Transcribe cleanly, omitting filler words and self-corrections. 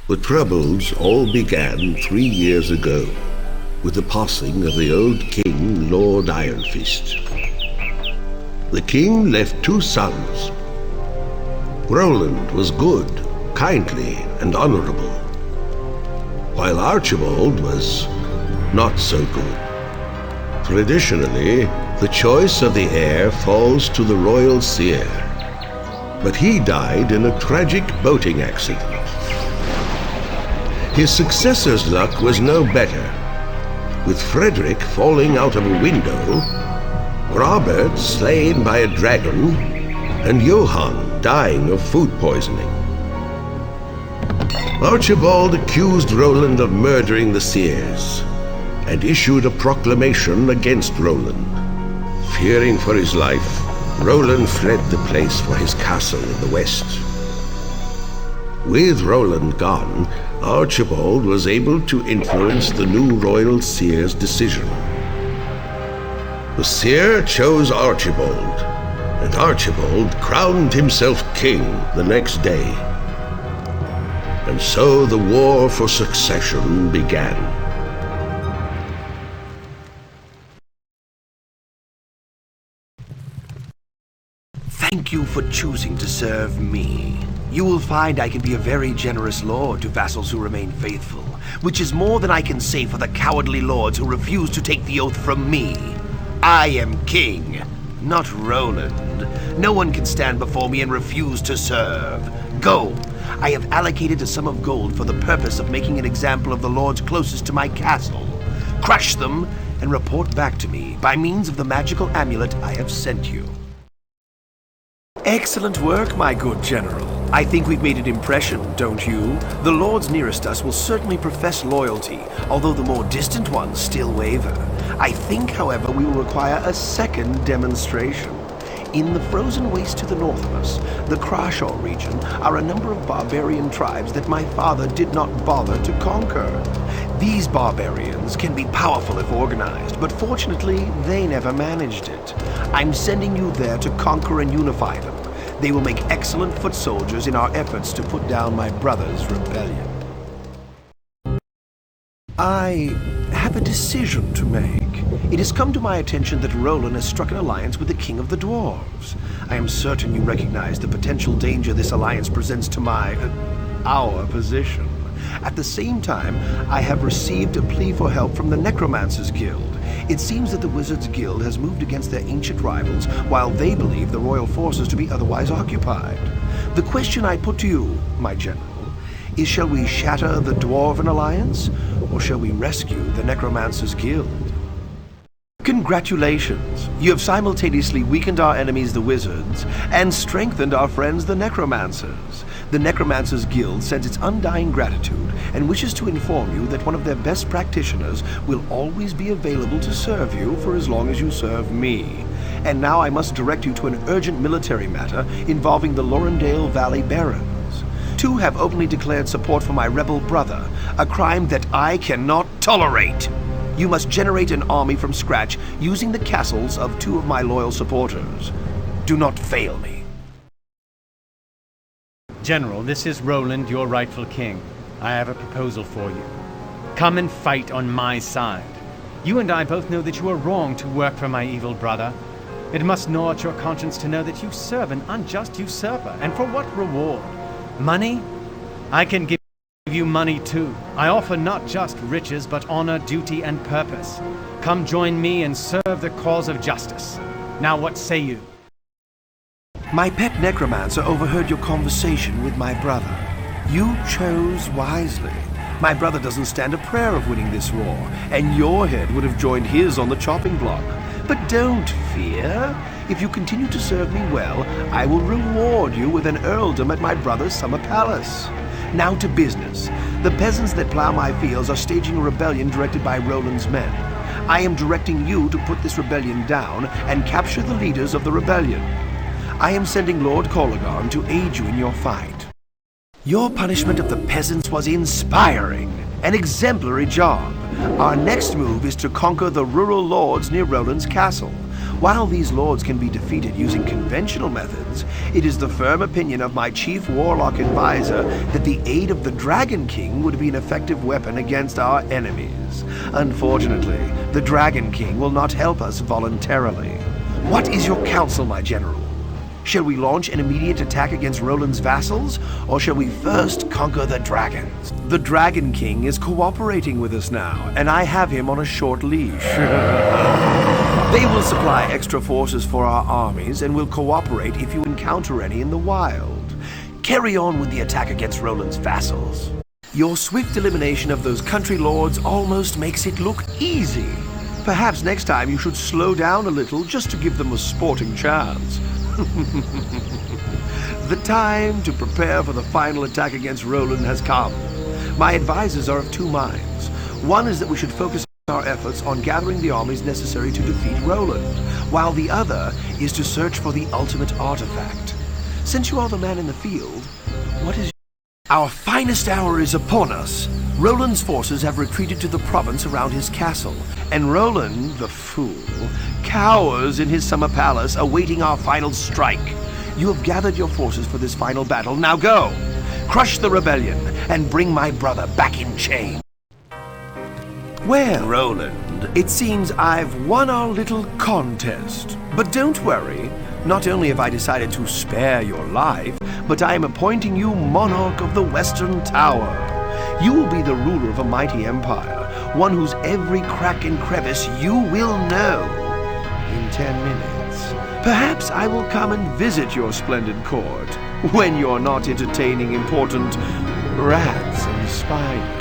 The troubles all began 3 years ago, with the passing of the old king, Lord Iron Fist. The king left 2 sons. Roland was good, kindly, and honorable, while Archibald was not so good. Traditionally, the choice of the heir falls to the royal seer, but he died in a tragic boating accident. His successor's luck was no better, with Frederick falling out of a window, Robert slain by a dragon, and Johann dying of food poisoning. Archibald accused Roland of murdering the seers, and issued a proclamation against Roland. Fearing for his life, Roland fled the place for his castle in the west. With Roland gone, Archibald was able to influence the new royal seer's decision. The seer chose Archibald, and Archibald crowned himself king the next day. And so the war for succession began. Thank you for choosing to serve me. You will find I can be a very generous lord to vassals who remain faithful, which is more than I can say for the cowardly lords who refuse to take the oath from me. I am king, not Roland. No one can stand before me and refuse to serve. Go! I have allocated a sum of gold for the purpose of making an example of the lords closest to my castle. Crush them and report back to me by means of the magical amulet I have sent you. Excellent work, my good general. I think we've made an impression, don't you? The lords nearest us will certainly profess loyalty, although the more distant ones still waver. I think, however, we will require a second demonstration. In the frozen waste to the north of us, the Crashaw region, are a number of barbarian tribes that my father did not bother to conquer. These barbarians can be powerful if organized, but fortunately, they never managed it. I'm sending you there to conquer and unify them. They will make excellent foot soldiers in our efforts to put down my brother's rebellion. I have a decision to make. It has come to my attention that Roland has struck an alliance with the King of the Dwarves. I am certain you recognize the potential danger this alliance presents to our position. At the same time, I have received a plea for help from the Necromancers Guild. It seems that the Wizards Guild has moved against their ancient rivals, while they believe the royal forces to be otherwise occupied. The question I put to you, my general, is shall we shatter the Dwarven Alliance, or shall we rescue the Necromancers Guild? Congratulations! You have simultaneously weakened our enemies, the Wizards, and strengthened our friends, the Necromancers. The Necromancers Guild sends its undying gratitude and wishes to inform you that one of their best practitioners will always be available to serve you for as long as you serve me. And now I must direct you to an urgent military matter involving the Lorendale Valley Barons. 2 have openly declared support for my rebel brother, a crime that I cannot tolerate. You must generate an army from scratch using the castles of 2 of my loyal supporters. Do not fail me. General, this is Roland, your rightful king. I have a proposal for you. Come and fight on my side. You and I both know that you are wrong to work for my evil brother. It must gnaw at your conscience to know that you serve an unjust usurper. And for what reward? Money? I can give you money too. I offer not just riches, but honor, duty, and purpose. Come join me and serve the cause of justice. Now what say you? My pet necromancer overheard your conversation with my brother. You chose wisely. My brother doesn't stand a prayer of winning this war, and your head would have joined his on the chopping block. But don't fear. If you continue to serve me well, I will reward you with an earldom at my brother's summer palace. Now to business. The peasants that plow my fields are staging a rebellion directed by Roland's men. I am directing you to put this rebellion down and capture the leaders of the rebellion. I am sending Lord Colligan to aid you in your fight. Your punishment of the peasants was inspiring. An exemplary job. Our next move is to conquer the rural lords near Roland's castle. While these lords can be defeated using conventional methods, it is the firm opinion of my chief warlock advisor that the aid of the Dragon King would be an effective weapon against our enemies. Unfortunately, the Dragon King will not help us voluntarily. What is your counsel, my general? Shall we launch an immediate attack against Roland's vassals, or shall we first conquer the dragons? The Dragon King is cooperating with us now, and I have him on a short leash. They will supply extra forces for our armies and will cooperate if you encounter any in the wild. Carry on with the attack against Roland's vassals. Your swift elimination of those country lords almost makes it look easy. Perhaps next time you should slow down a little just to give them a sporting chance. The time to prepare for the final attack against Roland has come. My advisors are of two minds. One is that we should focus our efforts on gathering the armies necessary to defeat Roland, while the other is to search for the ultimate artifact. Since you are the man in the field, what is... Our finest hour is upon us. Roland's forces have retreated to the province around his castle, and Roland, the fool, cowers in his summer palace awaiting our final strike. You have gathered your forces for this final battle. Now go! Crush the rebellion and bring my brother back in chains. Well, Roland, it seems I've won our little contest. But don't worry, not only have I decided to spare your life, but I am appointing you monarch of the Western Tower. You will be the ruler of a mighty empire, one whose every crack and crevice you will know. In 10 minutes, perhaps I will come and visit your splendid court, when you're not entertaining important rats and spiders.